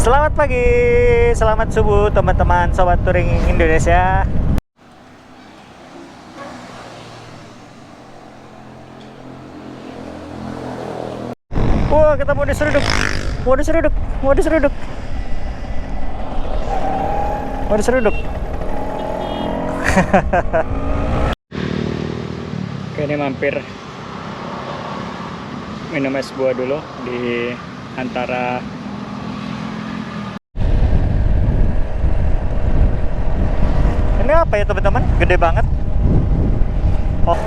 Selamat pagi, selamat subuh teman-teman Sobat Touring Indonesia. Wah, kita mau diseruduk. Oke, ini mampir minum es buah dulu di antara ini apa ya teman-teman, gede banget. Oh,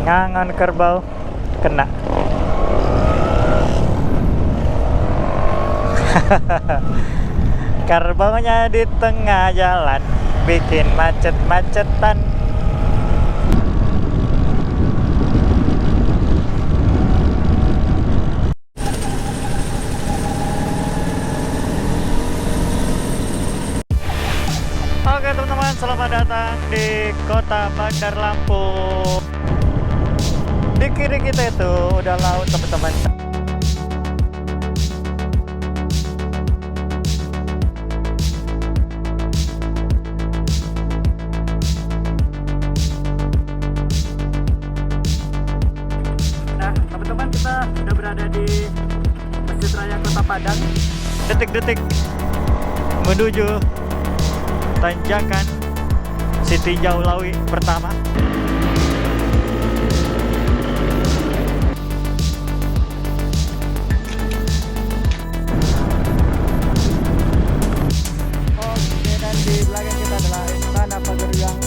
ngangon kerbau kena. Kerbaunya di tengah jalan bikin macet-macetan. Oke teman-teman, selamat datang di kota Bandar Lampung. Di kiri kita itu udah laut teman-teman. Nah teman-teman, kita udah berada di Masjid Raya Kota Padang. Detik-detik menuju tanjakan Siti Jaulawi pertama. Oke, dan di belakang kita adalah Istana Pageriang.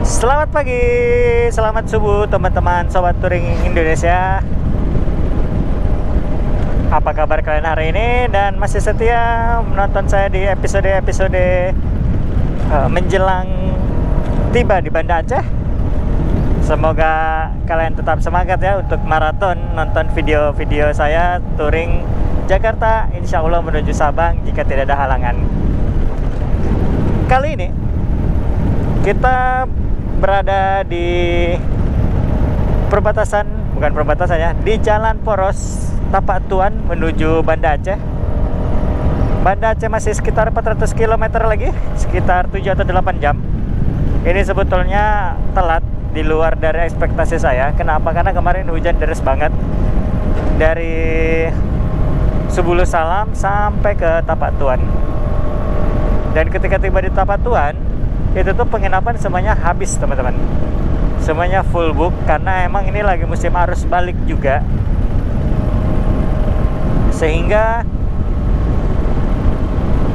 Selamat pagi, selamat subuh teman-teman Sobat Touring Indonesia. Apa kabar kalian hari ini dan masih setia menonton saya di episode-episode menjelang tiba di Banda Aceh? Semoga kalian tetap semangat ya untuk maraton nonton video-video saya touring Jakarta, insya Allah menuju Sabang jika tidak ada halangan. Kali ini kita berada di bukan perbatasan ya, di Jalan Poros Tapak Tuan menuju Banda Aceh. Banda Aceh masih sekitar 400 km lagi, sekitar 7 atau 8 jam. Ini sebetulnya telat, di luar dari ekspektasi saya. Kenapa? Karena kemarin hujan deras banget dari Subulus Salam sampai ke Tapak Tuan. Dan ketika tiba di Tapak Tuan, itu tuh penginapan semuanya habis teman-teman, semuanya full book karena emang ini lagi musim arus balik juga, sehingga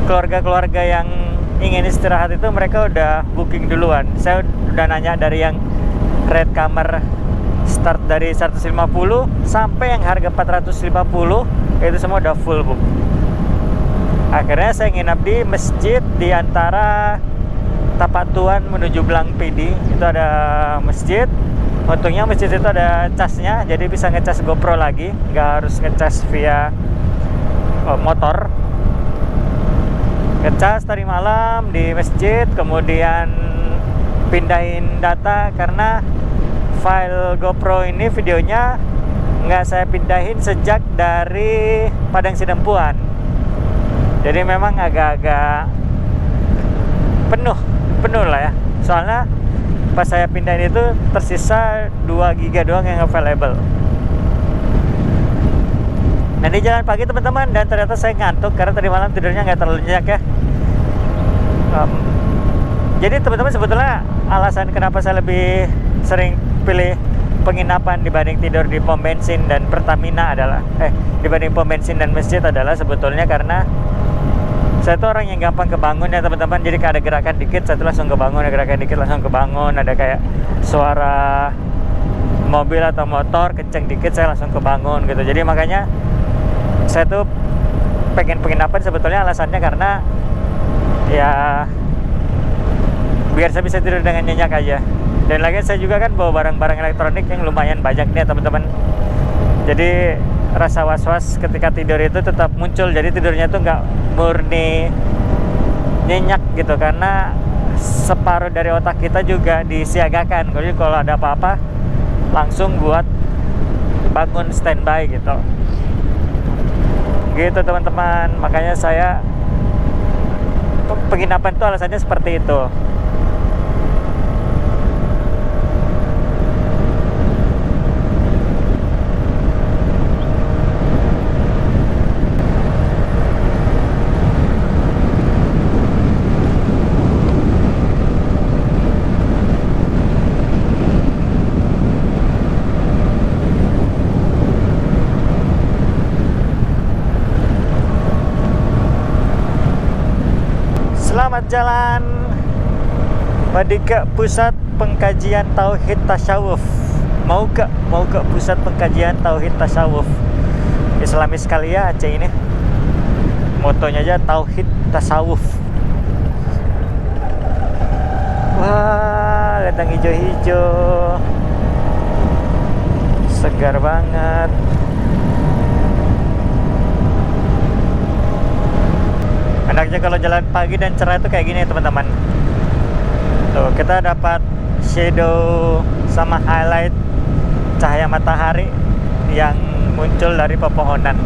keluarga-keluarga yang ingin istirahat itu mereka udah booking duluan. Saya udah nanya dari yang red kamar start dari 150 sampai yang harga 450 itu semua udah full book. Akhirnya saya nginap di masjid di antara Tapak Tuan menuju Blang PD. Itu ada masjid. Untungnya masjid itu ada casnya, jadi bisa ngecas GoPro lagi, nggak harus ngecas via motor. Ngecas tadi malam di masjid, kemudian pindahin data karena file GoPro ini videonya nggak saya pindahin sejak dari Padang Sidempuan. Jadi memang agak-agak penuh lah ya, soalnya pas saya pindahin itu tersisa 2 GB doang yang available. Nah di jalan pagi teman-teman, dan ternyata saya ngantuk karena tadi malam tidurnya nggak terlalu nyenyak ya. Jadi teman-teman, sebetulnya alasan kenapa saya lebih sering pilih penginapan dibanding tidur di pom bensin dan Pertamina adalah dibanding pom bensin dan masjid adalah sebetulnya karena saya tuh orang yang gampang kebangun ya teman-teman. Jadi kalau ada gerakan dikit saya tuh langsung kebangun, ada gerakan dikit langsung kebangun, ada kayak suara mobil atau motor kenceng dikit saya langsung kebangun gitu. Jadi makanya saya tuh pengen penginapan sebetulnya alasannya karena ya biar saya bisa tidur dengan nyenyak aja. Dan lagi saya juga kan bawa barang-barang elektronik yang lumayan banyak nih teman-teman. Jadi rasa was-was ketika tidur itu tetap muncul. Jadi tidurnya tuh nggak murni nyenyak gitu, karena separuh dari otak kita juga disiagakan. Jadi kalau ada apa-apa langsung buat bangun standby gitu. Gitu teman-teman. Makanya saya penginapan tuh alasannya seperti itu. Selamat jalan ke pusat pengkajian tauhid tasawuf. Mau ke pusat pengkajian tauhid tasawuf. Islamis sekali ya Aceh ini. Motonya aja tauhid tasawuf. Wah, lihat yang hijau-hijau. Segar banget. Enaknya kalau jalan pagi dan cerah itu kayak gini teman-teman. Tuh, kita dapat shadow sama highlight cahaya matahari yang muncul dari pepohonan.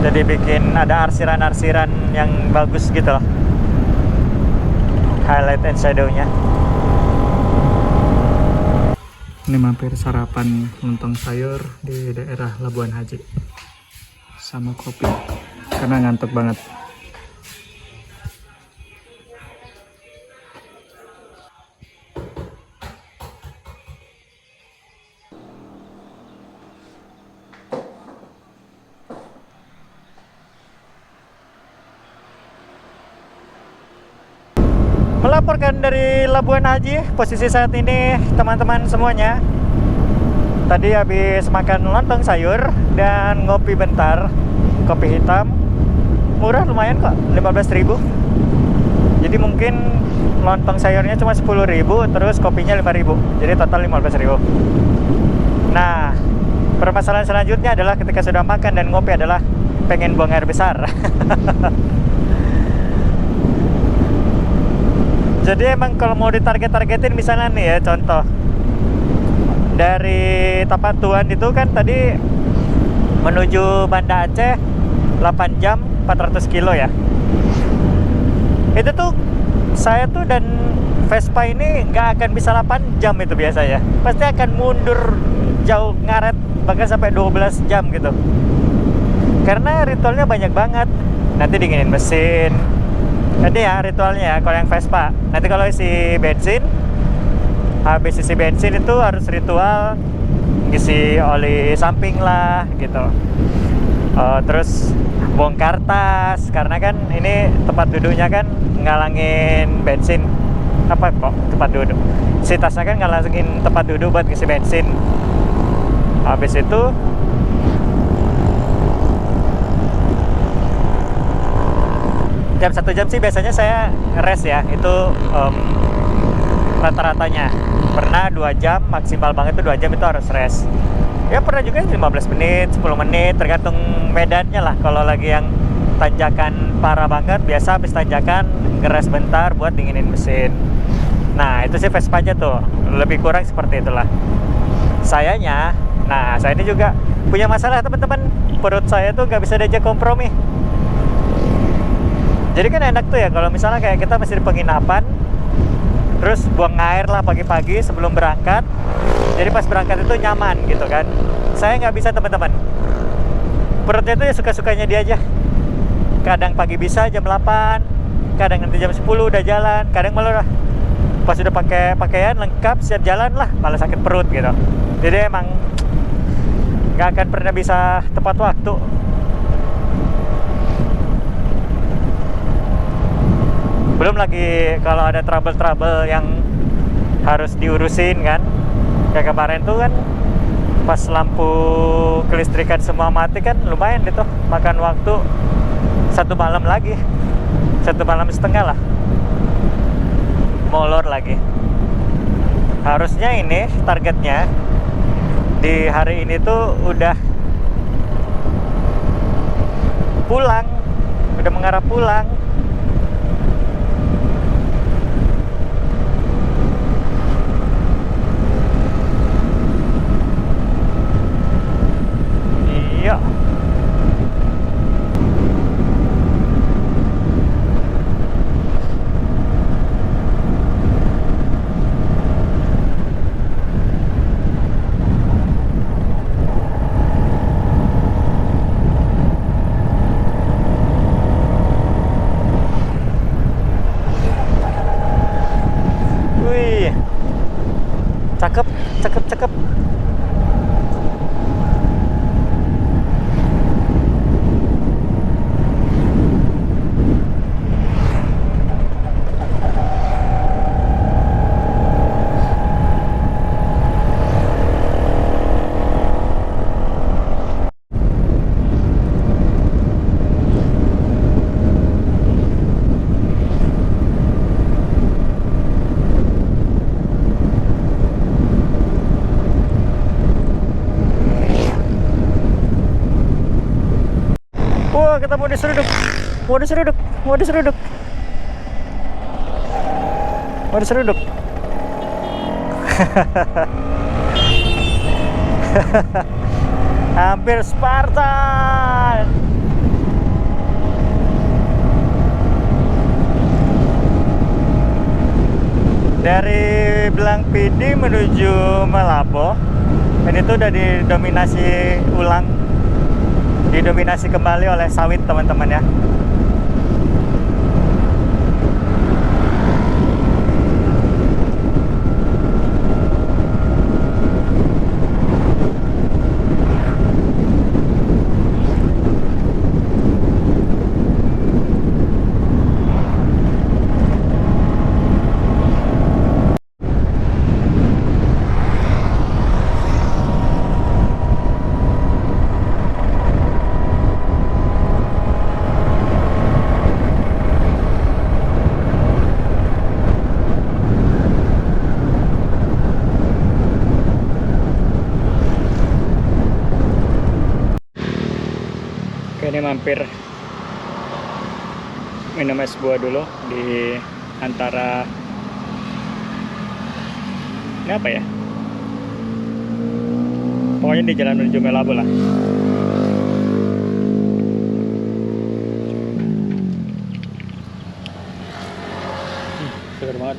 Jadi bikin ada arsiran-arsiran yang bagus gitu loh. Highlight and shadow-nya. Ini mampir sarapan lontong sayur di daerah Labuan Haji. Sama kopi karena ngantuk banget. Melaporkan dari Labuan Haji, posisi saat ini teman-teman semuanya. Tadi habis makan lontong sayur dan ngopi bentar, kopi hitam. Murah lumayan kok, 15.000. Jadi mungkin lontong sayurnya cuma 10.000, terus kopinya 5.000. Jadi total 15.000. Nah, permasalahan selanjutnya adalah ketika sudah makan dan ngopi adalah pengen buang air besar. Jadi emang kalau mau ditarget-targetin misalnya nih ya, contoh dari Tapatuan itu kan tadi menuju Banda Aceh 8 jam 400 kilo ya. Itu tuh saya tuh dan Vespa ini nggak akan bisa 8 jam itu biasanya. Pasti akan mundur jauh ngaret, bahkan sampai 12 jam gitu. Karena ritualnya banyak banget. Nanti dinginin mesin. Jadi ya ritualnya ya kalau yang Vespa. Nanti kalau isi bensin, habis isi bensin itu harus ritual isi oli samping lah gitu. Terus bongkar tas, karena kan ini tempat duduknya kan ngalangin bensin. Apa kok tempat duduk, si tasnya kan ngalangin tempat duduk buat isi bensin. Habis itu jam 1 jam sih biasanya saya rest ya. Itu rata-ratanya. Pernah 2 jam, maksimal banget tuh 2 jam itu harus rest. Ya pernah juga 15 menit, 10 menit, tergantung medannya lah. Kalau lagi yang tanjakan parah banget, biasa habis tanjakan ngeres bentar buat dinginin mesin. Nah itu sih Vespa aja tuh, lebih kurang seperti itulah. Sayanya, nah saya ini juga punya masalah teman-teman. Perut saya tuh nggak bisa diajak kompromi. Jadi kan enak tuh ya kalau misalnya kayak kita masih di penginapan, terus buang air lah pagi-pagi sebelum berangkat. Jadi pas berangkat itu nyaman gitu kan. Saya nggak bisa teman-teman. Perutnya itu ya suka-sukanya dia aja. Kadang pagi bisa jam 8, kadang nanti jam 10 udah jalan, kadang malah pas udah pakai pakaian lengkap siap jalan lah malah sakit perut gitu. Jadi emang nggak akan pernah bisa tepat waktu. Belum lagi kalau ada trouble-trouble yang harus diurusin kan. Kayak kemarin tuh kan Pas lampu kelistrikan semua mati kan lumayan itu, makan waktu 1 malam lagi, 1,5 malam lah molor lagi. Harusnya ini targetnya di hari ini tuh udah pulang, udah mengarah pulang. Iya. Wih. Cakep, cakep, cakep. Wah, kita mau diseruduk. Mau diseruduk. Mau diseruduk. Mau diseruduk. Hampir Spartan. Dari Belang PD menuju Malabo. Ini tuh udah didominasi ulang, didominasi kembali oleh sawit teman-teman ya. Oke, ini mampir minum es buah dulu di antara ini apa ya? Pokoknya di jalan menuju Malabo lah. Segar banget.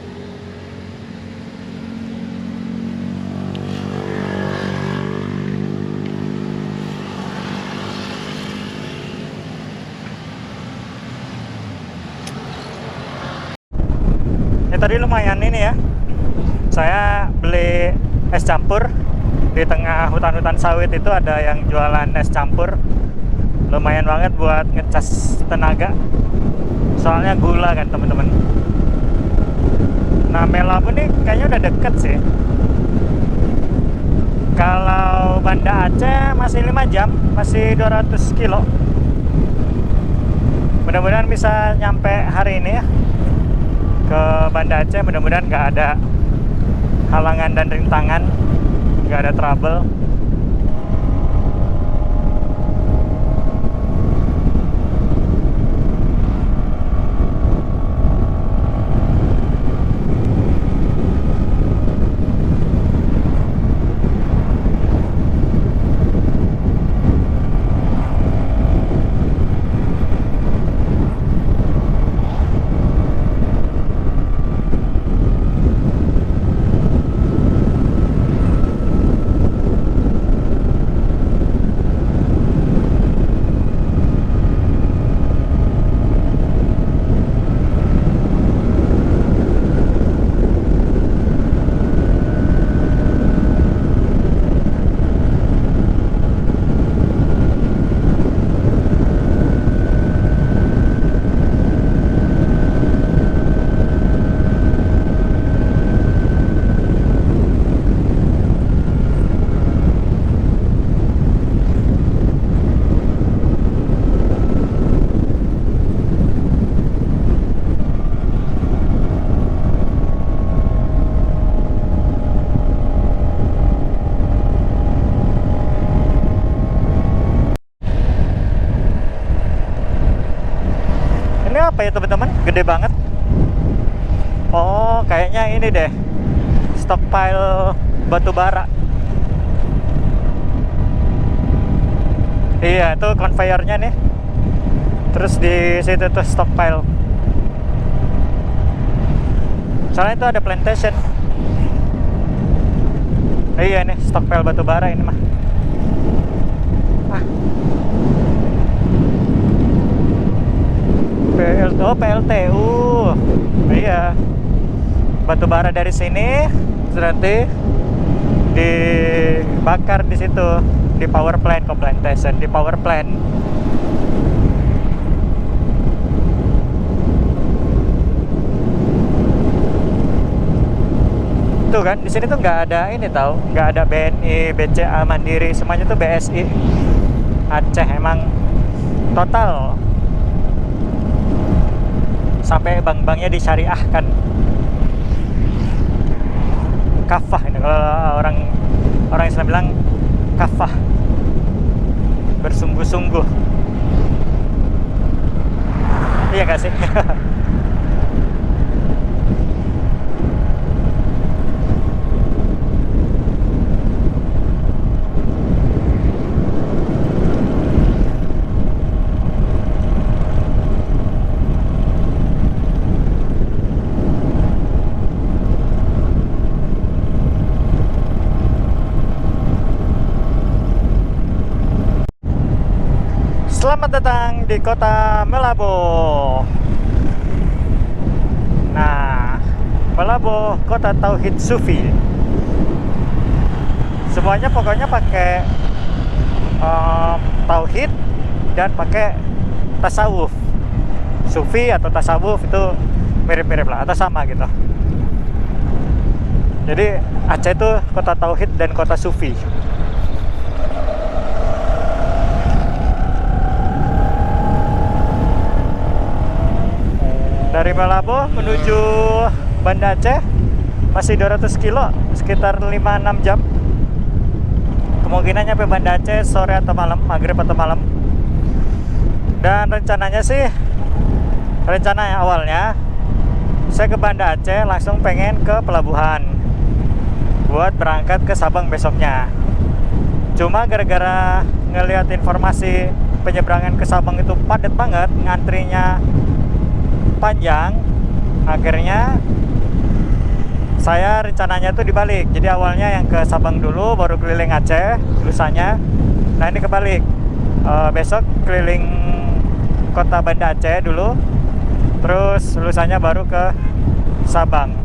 Tadi lumayan ini ya, saya beli es campur di tengah hutan-hutan sawit. Itu ada yang jualan es campur, lumayan banget buat ngecas tenaga, soalnya gula kan teman-teman. Nah, Malabo nih kayaknya udah deket sih. Kalau Banda Aceh masih 5 jam, masih 200 kilo. Mudah-mudahan bisa nyampe hari ini ya ke Banda Aceh. Mudah-mudahan nggak ada halangan dan rintangan, nggak ada trouble. apa ya teman-teman? Gede banget. Oh, kayaknya ini deh, stockpile batu bara. Iya, itu conveyornya nih. Terus di situ tuh stockpile. Soalnya itu ada plantation. Iya nih, stockpile batu bara ini mah. PLTU. Iya. Batu bara dari sini terus nanti dibakar di situ di power plant, plantation di power plant. Tuh kan di sini tuh nggak ada ini tahu, nggak ada BNI, BCA, Mandiri, semuanya tuh BSI. Aceh emang total sampai bank-banknya disyariahkan. Kafah ini kalau orang Islam bilang kafah, bersungguh-sungguh. Iya gak sih? Selamat datang di kota Malabo. Nah, Malabo kota tauhid sufi. Semuanya pokoknya pakai tauhid dan pakai tasawuf. Sufi atau tasawuf itu mirip-mirip lah atau sama gitu. Jadi Aceh itu kota tauhid dan kota sufi. Dari Malabo menuju Banda Aceh masih 200 kilo, sekitar 5-6 jam. Kemungkinan nyampe Banda Aceh sore atau malam, maghrib atau malam. Dan rencananya sih, rencana awalnya saya ke Banda Aceh langsung pengen ke pelabuhan buat berangkat ke Sabang besoknya. Cuma gara-gara ngelihat informasi penyeberangan ke Sabang itu padat banget, ngantrinya panjang, akhirnya saya rencananya tuh dibalik. Jadi awalnya yang ke Sabang dulu, baru keliling Aceh lusanya. Nah ini kebalik, besok keliling kota Banda Aceh dulu, terus lusanya baru ke Sabang.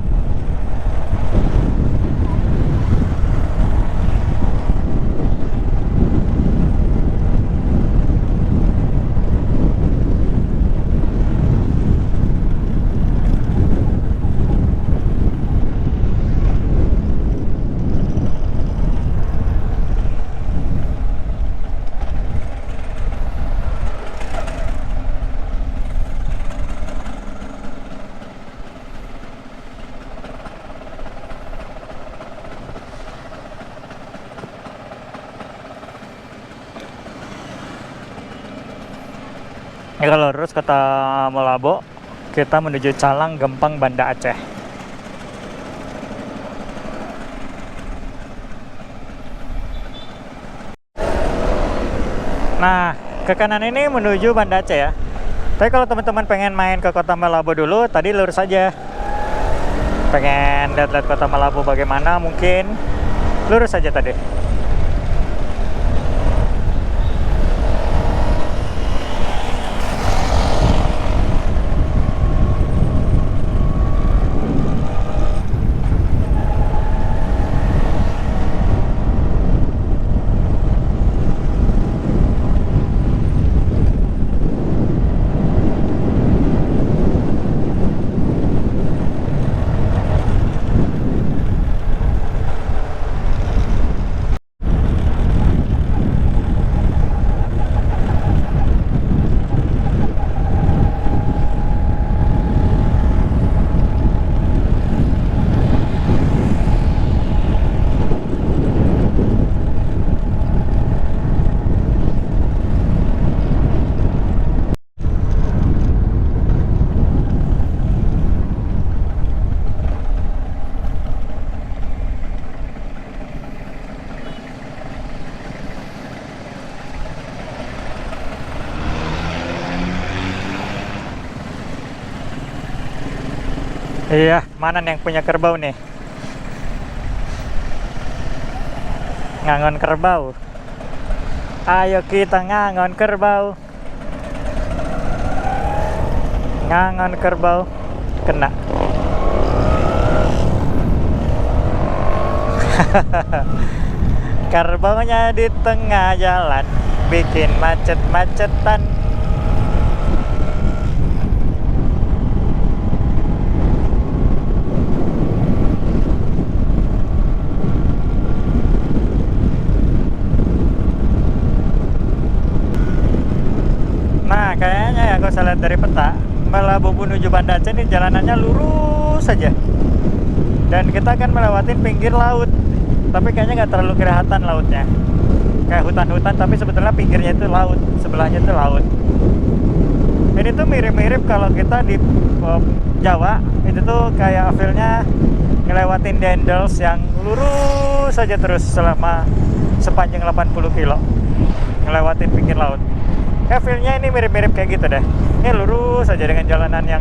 Ya kalau lurus kota Malabo, kita menuju Calang, Gempang, Banda Aceh. Nah, ke kanan ini menuju Banda Aceh ya. Tapi kalau teman-teman pengen main ke kota Malabo dulu, tadi lurus aja. Pengen lihat-lihat kota Malabo bagaimana, mungkin lurus aja tadi. Iya, mana nih yang punya kerbau nih? Ngangon kerbau. Ayo kita ngangon kerbau. Ngangon kerbau. Kena. Kerbaunya di tengah jalan bikin macet-macetan. Nah, kayaknya ya kalau saya lihat dari peta, Melabuh menuju Banda Aceh ini jalanannya lurus saja. Dan kita akan melewati pinggir laut. Tapi kayaknya nggak terlalu kelihatan lautnya. Kayak hutan-hutan, tapi sebetulnya pinggirnya itu laut, sebelahnya itu laut. Ini tuh mirip-mirip kalau kita di Jawa, itu tuh kayak feel-nya ngelewatin Dendels yang lurus saja terus selama sepanjang 80 kilo. Ngelewatin pinggir laut. Kayak feel-nya ini mirip-mirip kayak gitu deh. Ini lurus saja dengan jalanan yang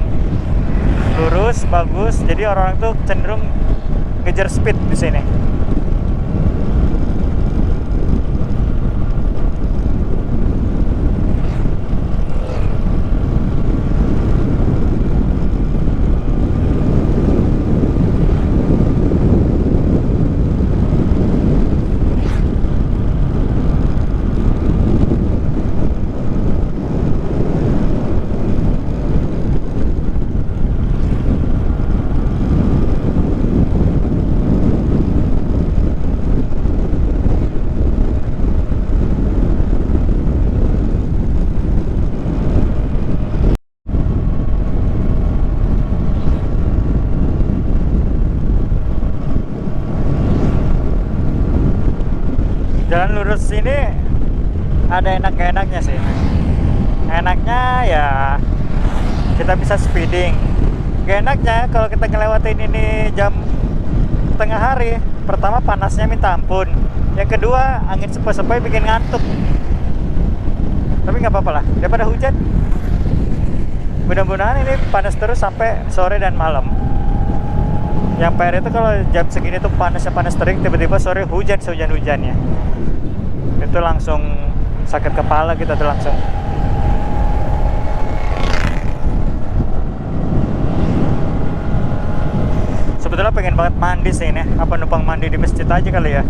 lurus, bagus. Jadi orang-orang tuh cenderung ngejar speed di sini. Jalan lurus ini ada enak-enaknya sih. Enaknya ya kita bisa speeding. Gak enaknya kalau kita ngelewatin ini jam tengah hari. Pertama panasnya minta ampun. Yang kedua angin sepoi-sepoi bikin ngantuk. Tapi nggak apa-apa lah, daripada hujan. Mudah-mudahan ini panas terus sampai sore dan malam. Yang PR itu kalau jam segini tuh panasnya panas terik, tiba-tiba sore hujan sehujan-hujannya. Itu langsung sakit kepala kita tuh langsung. Sebetulnya pengen banget mandi sih ini. Apa numpang mandi di masjid aja kali ya?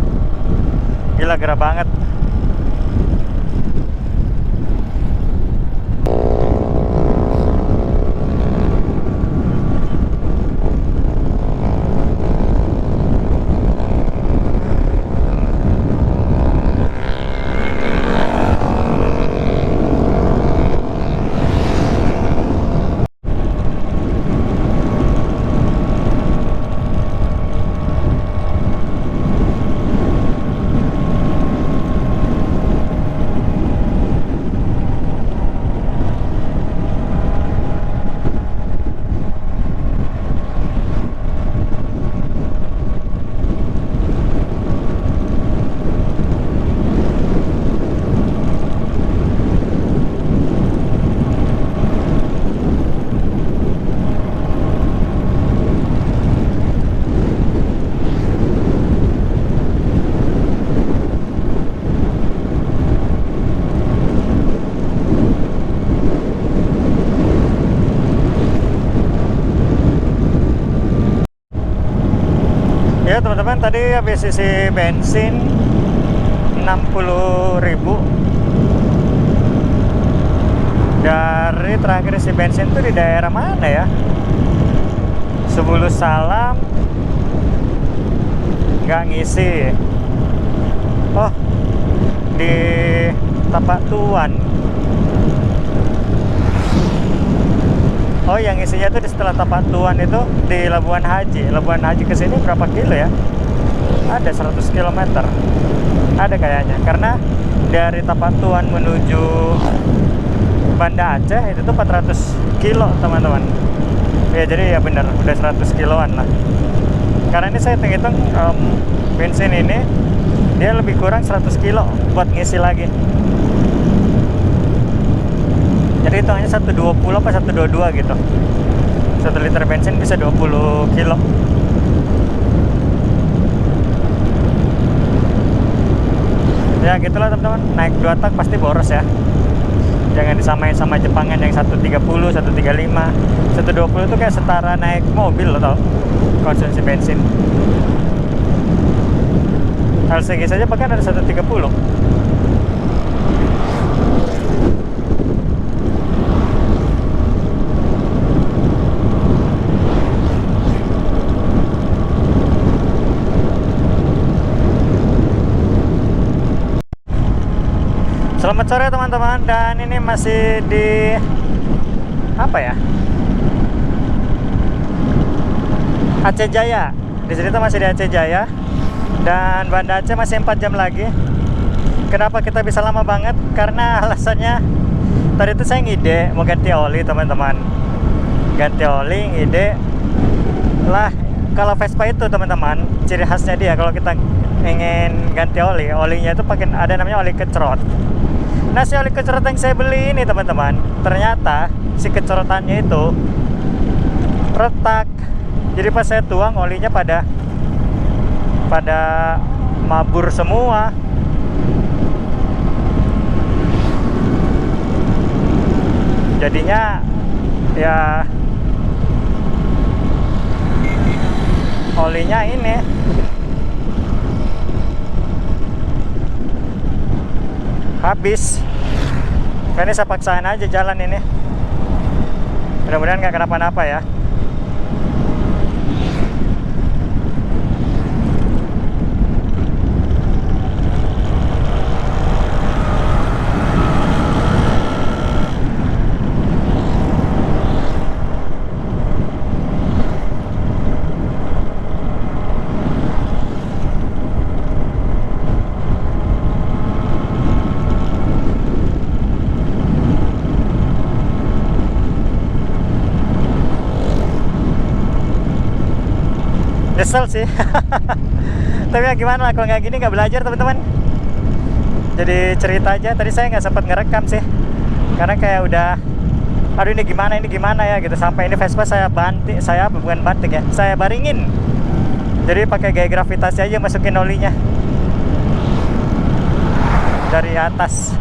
Gila, gerah banget. Ya teman-teman, tadi habis isi bensin 60.000. Dari terakhir isi bensin tuh di daerah mana ya? Sebelum Salam nggak ngisi. Oh, di Tapak Tuan. Oh, yang isinya tuh di setelah Tapak Tuan itu di Labuan Haji. Labuan Haji ke sini berapa kilo ya? Ada 100 km. Ada kayaknya. Karena dari Tapak Tuan menuju Banda Aceh itu tuh 400 kilo, teman-teman. Ya, jadi ya benar, udah 100 kiloan lah. Karena ini saya hitung bensin ini dia lebih kurang 100 kilo buat ngisi lagi. Jadi hitungannya 120 apa 122 gitu. 1 liter bensin bisa 20 kilo. Ya gitulah teman-teman, naik 2 tak pasti boros ya. Jangan disamain sama Jepangan yang 130, 135, 120 itu kayak setara naik mobil loh tau, konsumsi bensin. LCG saja bahkan ada 130. Selamat sore teman-teman, dan ini masih di apa ya? Aceh Jaya. Di sini tuh masih di Aceh Jaya. Dan Banda Aceh masih 4 jam lagi. Kenapa kita bisa lama banget? Karena alasannya tadi itu saya ngide mau ganti oli teman-teman. Ganti oli, ngide lah. Kalau Vespa itu teman-teman, ciri khasnya dia kalau kita ingin ganti oli, olinya itu pakai ada namanya oli kecrot. Nah, si oli kecrot yang saya beli ini teman-teman, ternyata si kecrotannya itu retak. Jadi pas saya tuang olinya pada mabur semua. Jadinya ya olinya ini habis. Ini saya paksain aja jalan ini. Mudah-mudahan nggak kenapa-napa ya. Nyesel sih. Tapi ya gimana lah, kalau nggak gini nggak belajar teman-teman. Jadi cerita aja, tadi saya nggak sempat ngerekam sih karena kayak udah aduh ini gimana ya gitu. Sampai ini Vespa saya banting, saya bukan banting ya, saya baringin. Jadi pakai gaya gravitasi aja masukin olinya dari atas.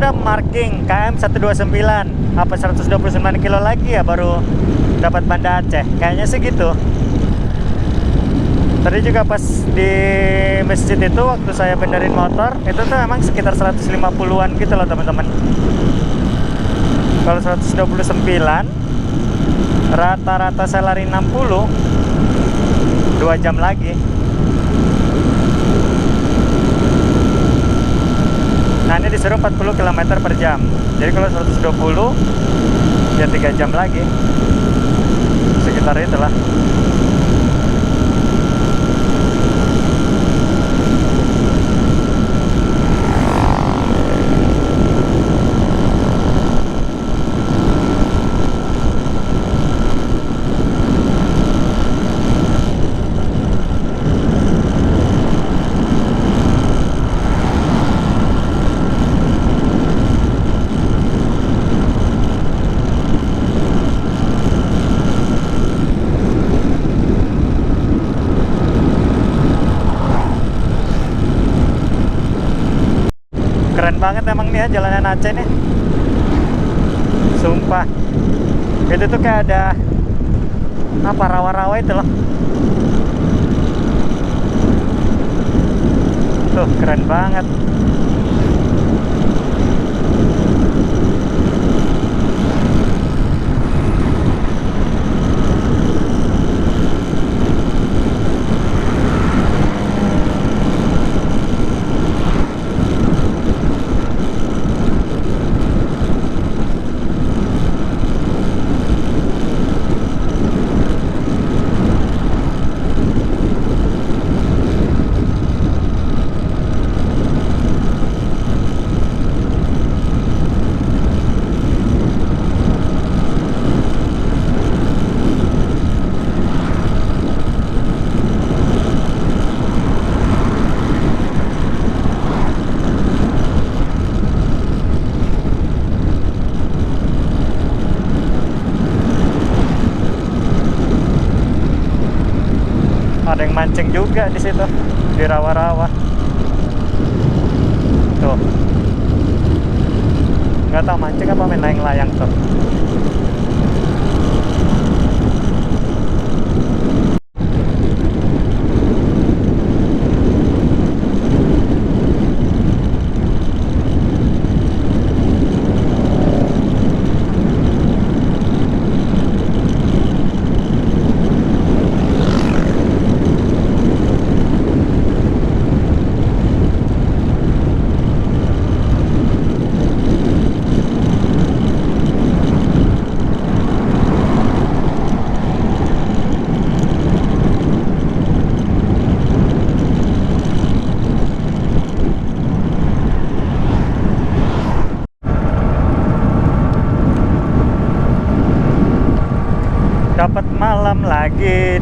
ada marking KM 129, apa 129 kilo lagi ya baru dapat Banda Aceh, kayaknya sih gitu. Tadi juga pas di masjid itu waktu saya benerin motor itu tuh emang sekitar 150-an gitu loh teman-teman. Kalau 129 rata-rata saya lari 60 2 jam lagi. Nah ini disuruh 40 km per jam. Jadi kalau 120 ya 3 jam lagi. Sekitar itulah. Keren banget emang nih ya jalanan Aceh nih. Sumpah. Itu tuh kayak ada apa rawa-rawa itu loh. Tuh keren banget. Ada yang mancing juga di situ di rawa-rawa. Tuh. Nggak tahu mancing apa main layang-layang tuh.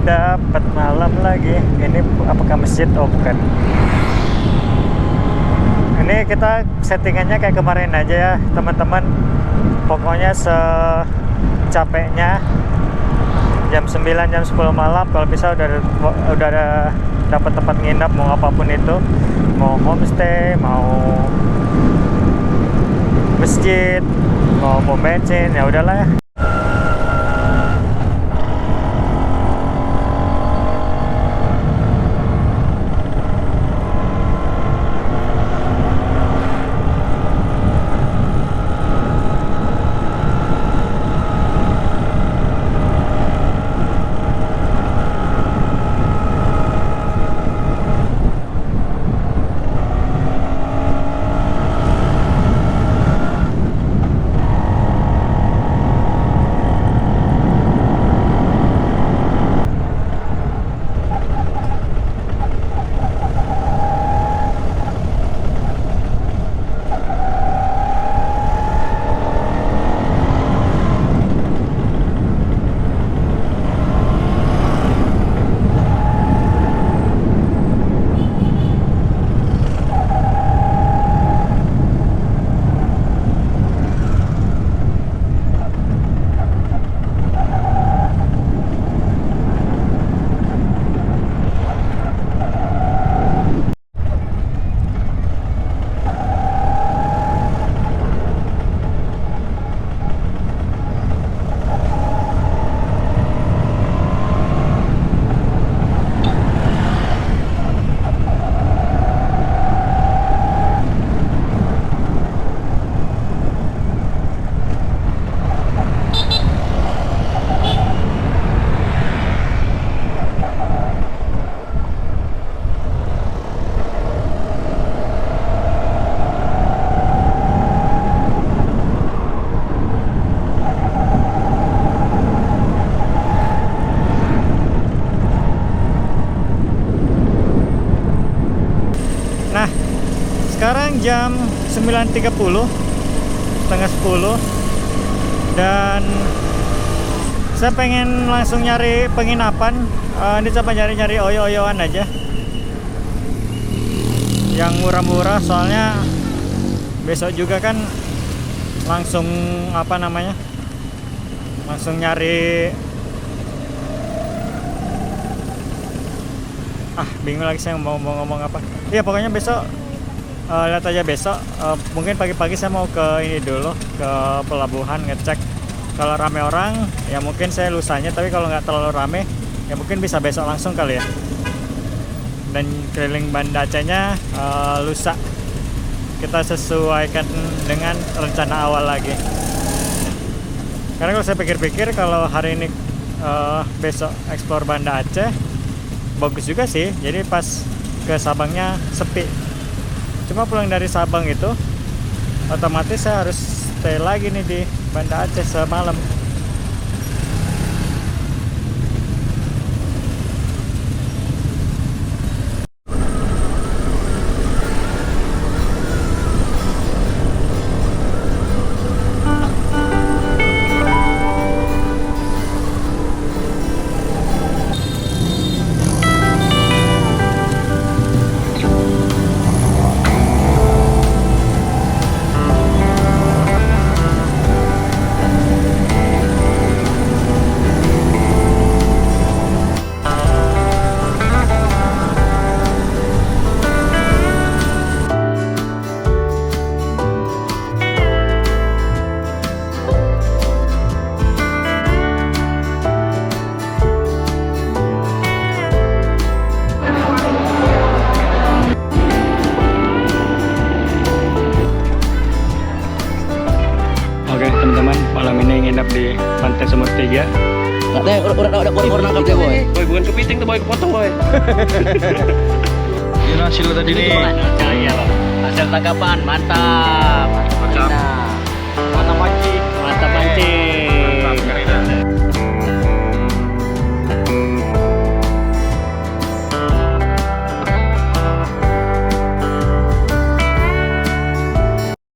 Dapat malam lagi. Ini apakah masjid? Oh bukan. Ini kita settingannya kayak kemarin aja ya teman-teman. Pokoknya secapeknya jam 9 jam 10 malam kalau bisa udah ada dapat tempat nginap, mau apapun itu, mau homestay, mau masjid, mau pom bensin, ya udahlah ya. jam 9.30, setengah 10, dan saya pengen langsung nyari penginapan. Ini coba nyari-nyari oyo-oyoan aja yang murah-murah, soalnya besok juga kan langsung apa namanya, langsung nyari, bingung lagi saya mau ngomong apa. Iya, pokoknya besok lihat aja besok. Mungkin pagi-pagi saya mau ke ini dulu, ke pelabuhan ngecek. Kalau rame orang ya mungkin saya lusanya, tapi kalau nggak terlalu rame ya mungkin bisa besok langsung kali ya. Dan keliling Banda Acehnya lusa kita sesuaikan dengan rencana awal lagi. Karena kalau saya pikir-pikir, kalau hari ini besok eksplor Banda Aceh bagus juga sih, jadi pas ke Sabangnya sepi. Cuma pulang dari Sabang itu otomatis saya harus stay lagi nih di Banda Aceh semalam. Oke teman-teman, malam ini nginep di Pantai Sumur 3. Udah nangkap ya boy. Boy, bukan kepiting tuh boy, kepotong boy. Ini hasil tadi nih. Iya loh. Hasil tangkapan mantap. Mantap. Mana mancing?